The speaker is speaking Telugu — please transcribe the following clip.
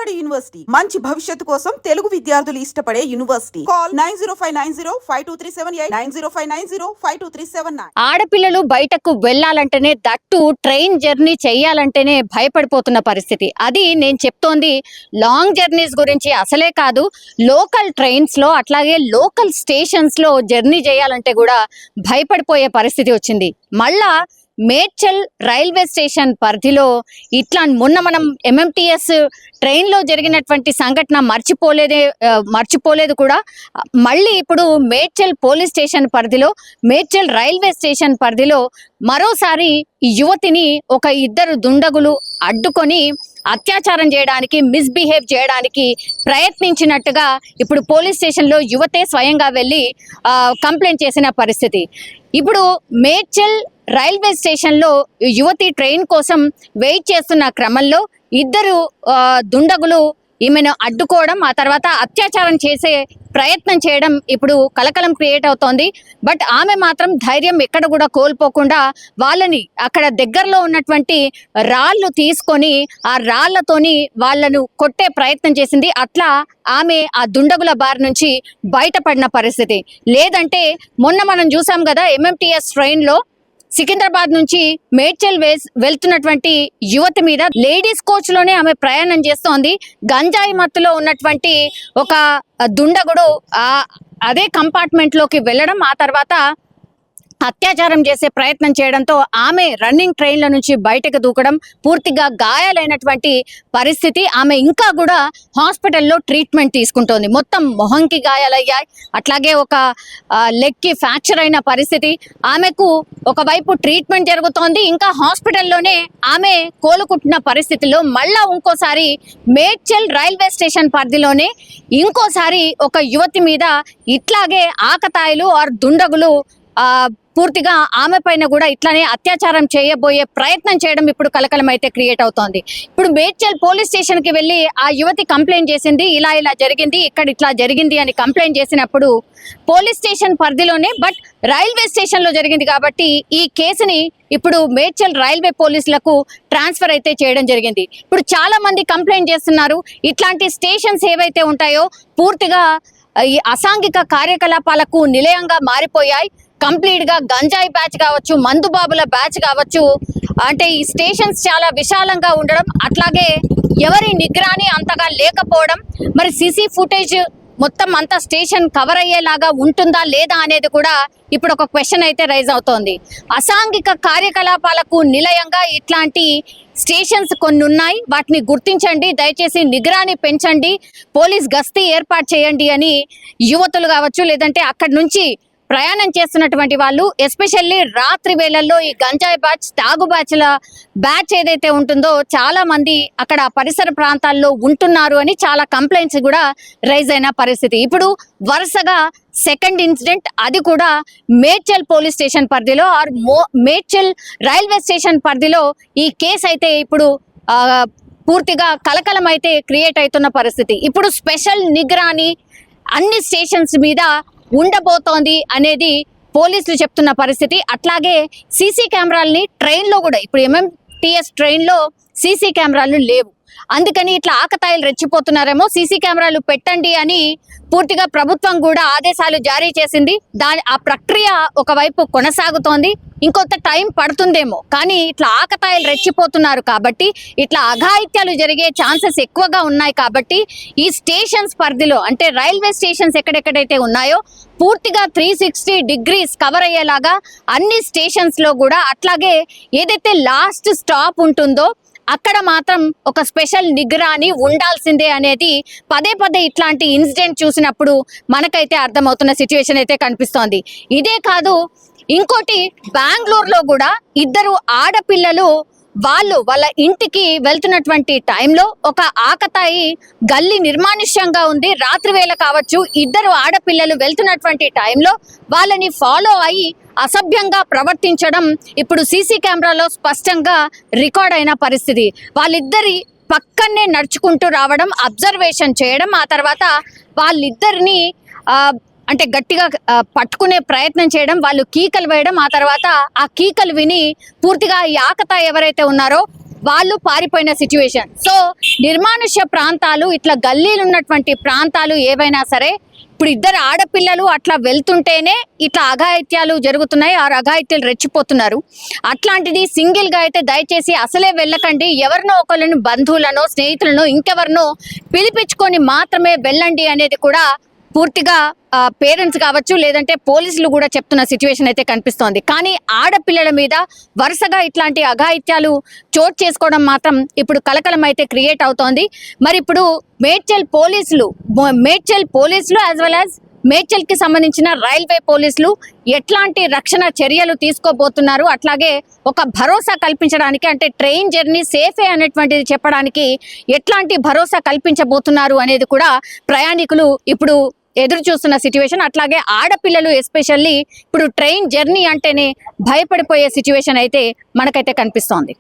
విజయవాడ యూనివర్సిటీ మంచి భవిష్యత్తు కోసం తెలుగు విద్యార్థులు ఇష్టపడే యూనివర్సిటీ. కాల్ 9059052378 9059052379. ఆడపిల్లలు బయటకు వెళ్లాలంటేనే, దట్టు ట్రైన్ జర్నీ చేయాలంటేనే భయపడిపోతున్న పరిస్థితి. అది నేను చెప్తోంది లాంగ్ జర్నీస్ గురించి అసలే కాదు, లోకల్ ట్రైన్స్ లో అట్లాగే లోకల్ స్టేషన్స్ లో జర్నీ చేయాలంటే కూడా భయపడిపోయే పరిస్థితి వచ్చింది. మళ్ళా మేడ్చల్ రైల్వే స్టేషన్ పరిధిలో ఇట్లా మొన్న మనం MMTS ట్రైన్ లో జరిగినటువంటి సంఘటన మర్చిపోలేదు కూడా. మళ్ళీ ఇప్పుడు మేడ్చల్ పోలీస్ స్టేషన్ పరిధిలో, మేడ్చల్ రైల్వే స్టేషన్ పరిధిలో మరోసారి ఈ యువతిని ఒక ఇద్దరు దుండగులు అడ్డుకొని అత్యాచారం చేయడానికి, మిస్బిహేవ్ చేయడానికి ప్రయత్నించినట్టుగా ఇప్పుడు పోలీస్ స్టేషన్లో యువతే స్వయంగా వెళ్ళి కంప్లైంట్ చేసిన పరిస్థితి. ఇప్పుడు మేడ్చల్ రైల్వే స్టేషన్లో యువతి ట్రైన్ కోసం వెయిట్ చేస్తున్న క్రమంలో ఇద్దరు దుండగులు ఈమెను అడ్డుకోవడం, ఆ తర్వాత అత్యాచారం చేసే ప్రయత్నం చేయడం ఇప్పుడు కలకలం క్రియేట్ అవుతోంది. బట్ ఆమె మాత్రం ధైర్యం ఎక్కడ కూడా కోల్పోకుండా వాళ్ళని అక్కడ దగ్గరలో ఉన్నటువంటి రాళ్ళు తీసుకొని ఆ రాళ్లతోని వాళ్ళను కొట్టే ప్రయత్నం చేసింది. అట్లా ఆమె ఆ దుండగుల బారి నుంచి బయటపడిన పరిస్థితి. లేదంటే మొన్న మనం చూసాం కదా, MMTS ట్రైన్ లో సికింద్రాబాద్ నుంచి మేడ్చల్ వెళ్తున్నటువంటి యువతి మీద లేడీస్ కోచ్ లోనే ఆమె ప్రయాణం చేస్తోంది. గంజాయి మత్తులో ఉన్నటువంటి ఒక దుండగుడు అదే కంపార్ట్మెంట్ లోకి వెళ్ళడం, ఆ తర్వాత అత్యాచారం చేసే ప్రయత్నం చేయడంతో ఆమె రన్నింగ్ ట్రైన్ల నుంచి బయటకు దూకడం, పూర్తిగా గాయాలైనటువంటి పరిస్థితి. ఆమె ఇంకా కూడా హాస్పిటల్లో ట్రీట్మెంట్ తీసుకుంటోంది. మొత్తం మొహంకి గాయాలయ్యాయి, అట్లాగే ఒక లెగ్కి ఫ్రాక్చర్ అయిన పరిస్థితి. ఆమెకు ఒకవైపు ట్రీట్మెంట్ జరుగుతోంది, ఇంకా హాస్పిటల్లోనే ఆమె కోలుకుంటున్న పరిస్థితిలో మళ్ళా ఇంకోసారి మేడ్చల్ రైల్వే స్టేషన్ పరిధిలోనే ఇంకోసారి ఒక యువతి మీద ఇట్లాగే ఆకతాయిలు ఆర్ దుండగులు పూర్తిగా ఆమె పైన కూడా ఇట్లానే అత్యాచారం చేయబోయే ప్రయత్నం చేయడం ఇప్పుడు కలకలం అయితే క్రియేట్ అవుతోంది. ఇప్పుడు మేడ్చల్ పోలీస్ స్టేషన్ కి వెళ్ళి ఆ యువతి కంప్లైంట్ చేసింది, ఇలా జరిగింది, ఇక్కడ ఇట్లా జరిగింది అని కంప్లైంట్ చేసినప్పుడు పోలీస్ స్టేషన్ పరిధిలోనే, బట్ రైల్వే స్టేషన్ లో జరిగింది కాబట్టి ఈ కేసుని ఇప్పుడు మేడ్చల్ రైల్వే పోలీసులకు ట్రాన్స్ఫర్ అయితే చేయడం జరిగింది. ఇప్పుడు చాలా మంది కంప్లైంట్ చేస్తున్నారు, ఇట్లాంటి స్టేషన్స్ ఏవైతే ఉంటాయో పూర్తిగా ఈ అసాంఘిక కార్యకలాపాలకు నిలయంగా మారిపోయాయి. కంప్లీట్ గా గంజాయి బ్యాచ్ కావచ్చు, మందుబాబుల బ్యాచ్ కావచ్చు, అంటే ఈ స్టేషన్స్ చాలా విశాలంగా ఉండడం, అట్లాగే ఎవరి నిగ్రహణి అంతగా లేకపోవడం, మరి సీసీ ఫుటేజ్ మొత్తం అంతా స్టేషన్ కవర్ అయ్యేలాగా ఉంటుందా లేదా అనేది కూడా ఇప్పుడు ఒక క్వశ్చన్ అయితే రైజ్ అవుతోంది. అసాంఘిక కార్యకలాపాలకు నిలయంగా ఇట్లాంటి స్టేషన్స్ కొన్ని ఉన్నాయి, వాటిని గుర్తించండి, దయచేసి నిగ్రహణి పెంచండి, పోలీస్ గస్తీ ఏర్పాటు చేయండి అని యువతులు కావచ్చు, లేదంటే అక్కడి నుంచి ప్రయాణం చేస్తున్నటువంటి వాళ్ళు, ఎస్పెషల్లీ రాత్రి వేళల్లో ఈ గంజాయి బ్యాచ్, తాగు బ్యాచ్ ఏదైతే ఉంటుందో చాలా మంది అక్కడ పరిసర ప్రాంతాల్లో ఉంటున్నారు అని చాలా కంప్లైంట్స్ కూడా రైజ్ అయిన పరిస్థితి. ఇప్పుడు వరుసగా సెకండ్ ఇన్సిడెంట్, అది కూడా మేడ్చల్ పోలీస్ స్టేషన్ పరిధిలో ఆర్ మేడ్చల్ రైల్వే స్టేషన్ పరిధిలో ఈ కేసు అయితే ఇప్పుడు పూర్తిగా కలకలం అయితే క్రియేట్ అవుతున్న పరిస్థితి. ఇప్పుడు స్పెషల్ నిగ్రహణి అన్ని స్టేషన్స్ మీద ఉండబోతోంది అనేది పోలీసులు చెప్తున్న పరిస్థితి. అట్లాగే సీసీ కెమెరాలని ట్రైన్లో కూడా, ఇప్పుడు MMTS ట్రైన్లో సీసీ కెమెరాలు లేవు, అందుకని ఇట్లా ఆకతాయిలు రెచ్చిపోతున్నారేమో, సీసీ కెమెరాలు పెట్టండి అని పూర్తిగా ప్రభుత్వం కూడా ఆదేశాలు జారీ చేసింది. ఆ ప్రక్రియ ఒకవైపు కొనసాగుతోంది, ఇంకొంత టైం పడుతుందేమో, కానీ ఇట్లా ఆకతాయిలు రెచ్చిపోతున్నారు కాబట్టి, ఇట్లా అఘాయిత్యాలు జరిగే ఛాన్సెస్ ఎక్కువగా ఉన్నాయి కాబట్టి ఈ స్టేషన్స్ పరిధిలో, అంటే రైల్వే స్టేషన్స్ ఎక్కడెక్కడైతే ఉన్నాయో పూర్తిగా 360 degrees కవర్ అయ్యేలాగా అన్ని స్టేషన్స్ లో కూడా, అట్లాగే ఏదైతే లాస్ట్ స్టాప్ ఉంటుందో అక్కడ మాత్రం ఒక స్పెషల్ నిగ్రహణి ఉండాల్సిందే అనేది పదే పదే ఇట్లాంటి ఇన్సిడెంట్ చూసినప్పుడు మనకైతే అర్థమవుతున్న సిచ్యువేషన్ అయితే కనిపిస్తోంది. ఇదే కాదు, ఇంకోటి బెంగళూరులో కూడా ఇద్దరు ఆడపిల్లలు వాళ్ళ ఇంటికి వెళ్తున్నటువంటి టైంలో ఒక ఆకతాయి గల్లీ నిర్మానుష్యంగా ఉంది, రాత్రి వేళ కావచ్చు, ఇద్దరు ఆడపిల్లలు వెళ్తున్నటువంటి టైంలో వాళ్ళని ఫాలో అయ్యి అసభ్యంగా ప్రవర్తించడం ఇప్పుడు సీసీ కెమెరాలో స్పష్టంగా రికార్డ్ అయిన పరిస్థితి. వాళ్ళిద్దరి పక్కనే నడుచుకుంటూ రావడం, అబ్జర్వేషన్ చేయడం, ఆ తర్వాత వాళ్ళిద్దరిని అంటే గట్టిగా పట్టుకునే ప్రయత్నం చేయడం, వాళ్ళు కీకలు వేయడం, ఆ తర్వాత ఆ కీకలు విని పూర్తిగా ఈ ఆకతాయి ఎవరైతే ఉన్నారో వాళ్ళు పారిపోయిన సిచ్యువేషన్. సో నిర్మానుష్య ప్రాంతాలు, ఇట్లా గల్లీలు ఉన్నటువంటి ప్రాంతాలు ఏవైనా సరే, ఇప్పుడు ఇద్దరు ఆడపిల్లలు అట్లా వెళ్తుంటేనే ఇట్లా అఘాయిత్యాలు జరుగుతున్నాయి, ఆ అఘాయిత్యాలు రెచ్చిపోతున్నారు. అట్లాంటిది సింగిల్గా అయితే దయచేసి అసలే వెళ్ళకండి. ఎవరినో ఒకరిని, బంధువులను, స్నేహితులను, ఇంకెవరినో పిలిపించుకొని మాత్రమే వెళ్ళండి అనేది కూడా పూర్తిగా పేరెంట్స్ కావచ్చు, లేదంటే పోలీసులు కూడా చెప్తున్న సిచ్యువేషన్ అయితే కనిపిస్తోంది. కానీ ఆడపిల్లల మీద వరుసగా ఇట్లాంటి అఘాయిత్యాలు చోటు చేసుకోవడం మాత్రం ఇప్పుడు కలకలం అయితే క్రియేట్ అవుతోంది. మరి ఇప్పుడు మేడ్చల్ పోలీసులు యాజ్ వెల్ యాజ్ మేడ్చల్కి సంబంధించిన రైల్వే పోలీసులు ఎట్లాంటి రక్షణ చర్యలు తీసుకోబోతున్నారు, అట్లాగే ఒక భరోసా కల్పించడానికి, అంటే ట్రైన్ జర్నీ సేఫే అనేటువంటిది చెప్పడానికి ఎట్లాంటి భరోసా కల్పించబోతున్నారు అనేది కూడా ప్రయాణికులు ఇప్పుడు ఎదురు చూస్తున్న సిచ్యువేషన్. అట్లాగే ఆడపిల్లలు ఎస్పెషల్లీ ఇప్పుడు ట్రైన్ జర్నీ అంటేనే భయపడిపోయే సిచ్యువేషన్ అయితే మనకైతే కనిపిస్తోంది.